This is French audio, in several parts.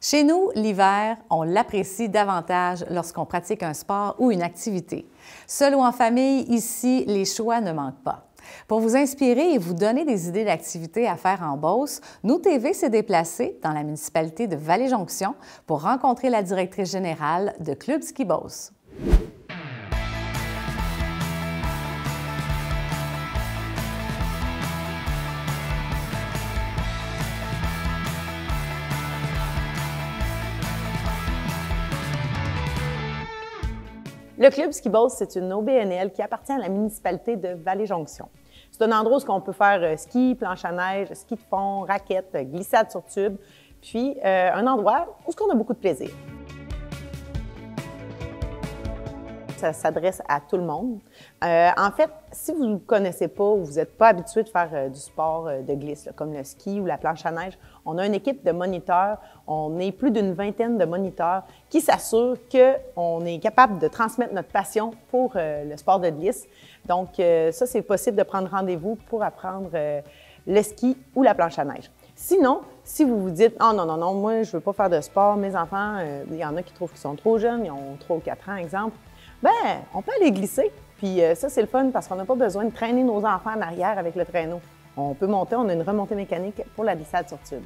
Chez nous, l'hiver, on l'apprécie davantage lorsqu'on pratique un sport ou une activité. Seul ou en famille, ici, les choix ne manquent pas. Pour vous inspirer et vous donner des idées d'activités à faire en Beauce, Nous TV s'est déplacé dans la municipalité de Vallée-Jonction pour rencontrer la directrice générale de Club Ski Beauce. Le Club Ski Beauce, c'est une OBNL qui appartient à la municipalité de Vallée-Jonction. C'est un endroit où on peut faire ski, planche à neige, ski de fond, raquettes, glissade sur tube, puis un endroit où on a beaucoup de plaisir. Ça s'adresse à tout le monde. En fait, si vous ne connaissez pas ou vous n'êtes pas habitué de faire du sport de glisse, là, comme le ski ou la planche à neige, on a une équipe de moniteurs. On est plus d'une vingtaine de moniteurs qui s'assurent qu'on est capable de transmettre notre passion pour le sport de glisse. Donc, ça, c'est possible de prendre rendez-vous pour apprendre le ski ou la planche à neige. Sinon, si vous vous dites « Ah non, non, non, moi, je ne veux pas faire de sport, mes enfants, il y en a qui trouvent qu'ils sont trop jeunes, ils ont 3 ou 4 ans, exemple », bien, on peut aller glisser. Puis ça, c'est le fun parce qu'on n'a pas besoin de traîner nos enfants en arrière avec le traîneau. On peut monter, on a une remontée mécanique pour la glissade sur tube.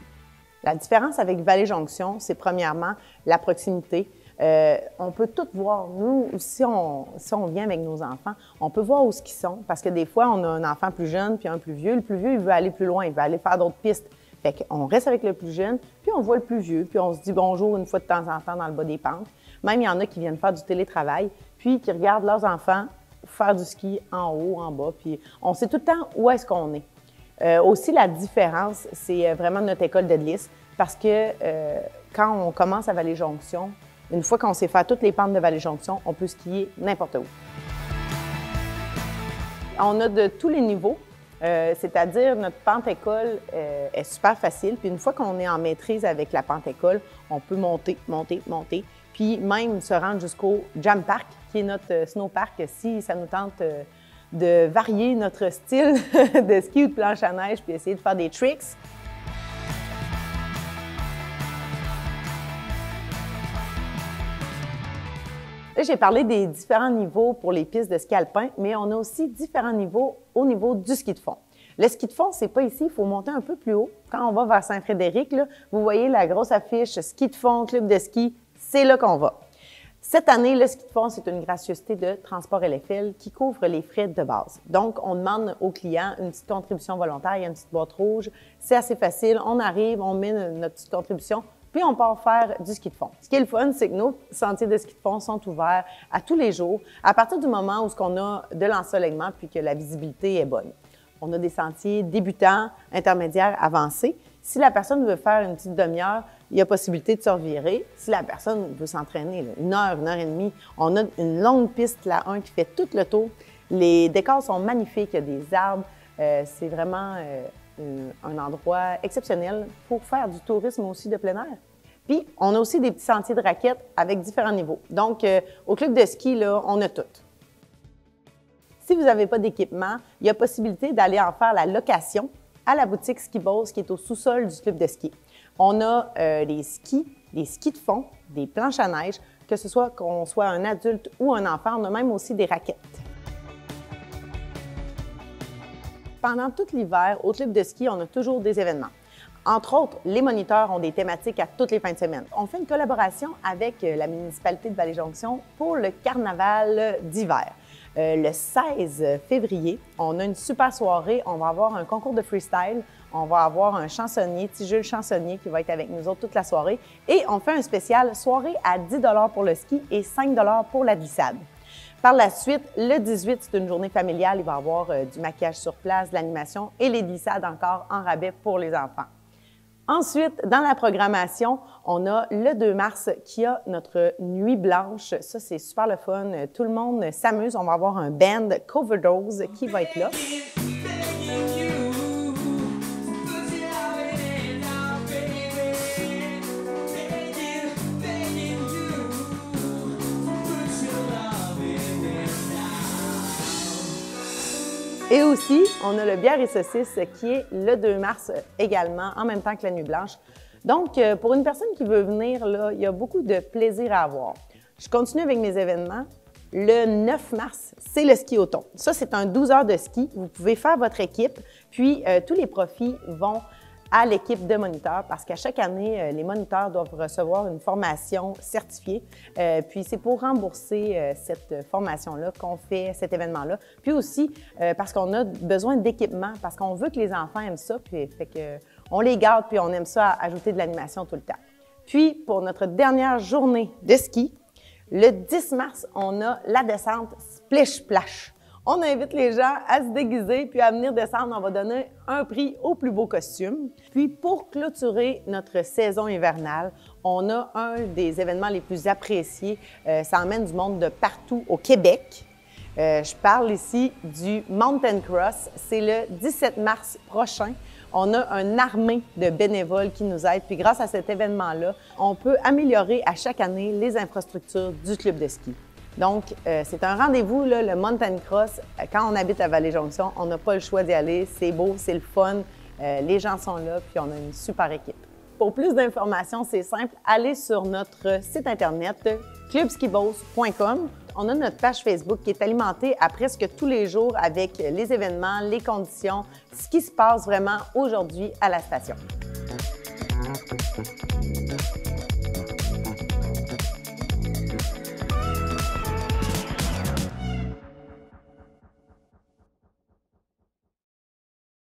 La différence avec Vallée-Jonction, c'est premièrement la proximité. On peut tout voir. Nous, si on vient avec nos enfants, on peut voir où ils sont parce que des fois, on a un enfant plus jeune puis un plus vieux. Le plus vieux, il veut aller plus loin, il veut aller faire d'autres pistes. Fait qu'on reste avec le plus jeune, puis on voit le plus vieux, puis on se dit bonjour une fois de temps en temps dans le bas des pentes. Même, il y en a qui viennent faire du télétravail, puis qui regardent leurs enfants faire du ski en haut, en bas, puis on sait tout le temps où est-ce qu'on est. Aussi, la différence, c'est vraiment notre école de glisse, parce que quand on commence à Vallée-Jonction, une fois qu'on sait faire toutes les pentes de Vallée-Jonction, on peut skier n'importe où. On a de tous les niveaux, c'est-à-dire notre pente-école est super facile, puis une fois qu'on est en maîtrise avec la pente-école, on peut monter, monter, monter, puis même se rendre jusqu'au Jam Park, qui est notre snowpark, si ça nous tente de varier notre style de ski ou de planche à neige, puis essayer de faire des tricks. Là, j'ai parlé des différents niveaux pour les pistes de ski alpin, mais on a aussi différents niveaux au niveau du ski de fond. Le ski de fond, c'est pas ici, il faut monter un peu plus haut. Quand on va vers Saint-Frédéric, là, vous voyez la grosse affiche « Ski de fond, club de ski », c'est là qu'on va. Cette année, le ski de fond, c'est une gracieuseté de Transport LFL qui couvre les frais de base. Donc, on demande aux clients une petite contribution volontaire, il y a une petite boîte rouge. C'est assez facile, on arrive, on met notre petite contribution, puis on part faire du ski de fond. Ce qui est le fun, c'est que nos sentiers de ski de fond sont ouverts à tous les jours, à partir du moment où on a de l'ensoleillement puis que la visibilité est bonne. On a des sentiers débutants, intermédiaires, avancés. Si la personne veut faire une petite demi-heure, il y a possibilité de se revirer. Si la personne veut s'entraîner, 1 heure, 1 heure et demie, on a une longue piste, la 1, qui fait tout le tour. Les décors sont magnifiques, il y a des arbres. C'est vraiment un endroit exceptionnel pour faire du tourisme aussi de plein air. Puis, on a aussi des petits sentiers de raquettes avec différents niveaux. Donc, au club de ski, là, on a tout. Si vous n'avez pas d'équipement, il y a possibilité d'aller en faire la location à la boutique Ski Beauce qui est au sous-sol du club de ski. On a des skis de fond, des planches à neige, que ce soit qu'on soit un adulte ou un enfant, on a même aussi des raquettes. Pendant tout l'hiver, au club de ski, on a toujours des événements. Entre autres, les moniteurs ont des thématiques à toutes les fins de semaine. On fait une collaboration avec la municipalité de Vallée-Jonction pour le carnaval d'hiver. Le 16 février, on a une super soirée. On va avoir un concours de freestyle. On va avoir un chansonnier, petit Jules chansonnier, qui va être avec nous autres toute la soirée. Et on fait un spécial soirée à 10 $ pour le ski et 5 $ pour la glissade. Par la suite, le 18, c'est une journée familiale. Il va y avoir du maquillage sur place, de l'animation et les glissades encore en rabais pour les enfants. Ensuite, dans la programmation, on a le 2 mars qui a notre nuit blanche. Ça, c'est super le fun. Tout le monde s'amuse. On va avoir un band Coverdose qui va être là. Et aussi, on a le bière et saucisse qui est le 2 mars également, en même temps que la nuit blanche. Donc, pour une personne qui veut venir, là, il y a beaucoup de plaisir à avoir. Je continue avec mes événements. Le 9 mars, c'est le ski au thon. Ça, c'est un 12 heures de ski. Vous pouvez faire votre équipe, puis tous les profits vont à l'équipe de moniteurs parce qu'à chaque année, les moniteurs doivent recevoir une formation certifiée. Puis c'est pour rembourser cette formation-là qu'on fait cet événement-là. Puis aussi parce qu'on a besoin d'équipement, parce qu'on veut que les enfants aiment ça, puis fait que on les garde, puis on aime ça ajouter de l'animation tout le temps. Puis pour notre dernière journée de ski, le 10 mars, on a la descente Splish Splash. On invite les gens à se déguiser puis à venir descendre. On va donner un prix au plus beau costume. Puis pour clôturer notre saison hivernale, on a un des événements les plus appréciés. Ça emmène du monde de partout au Québec. Je parle ici du Mountain Cross. C'est le 17 mars prochain. On a une armée de bénévoles qui nous aident. Puis grâce à cet événement-là, on peut améliorer à chaque année les infrastructures du club de ski. Donc, c'est un rendez-vous, là, le Mountain Cross. Quand on habite à Vallée-Jonction, on n'a pas le choix d'y aller. C'est beau, c'est le fun. Les gens sont là, puis on a une super équipe. Pour plus d'informations, c'est simple. Allez sur notre site Internet, clubskiboss.com. On a notre page Facebook qui est alimentée à presque tous les jours avec les événements, les conditions, ce qui se passe vraiment aujourd'hui à la station.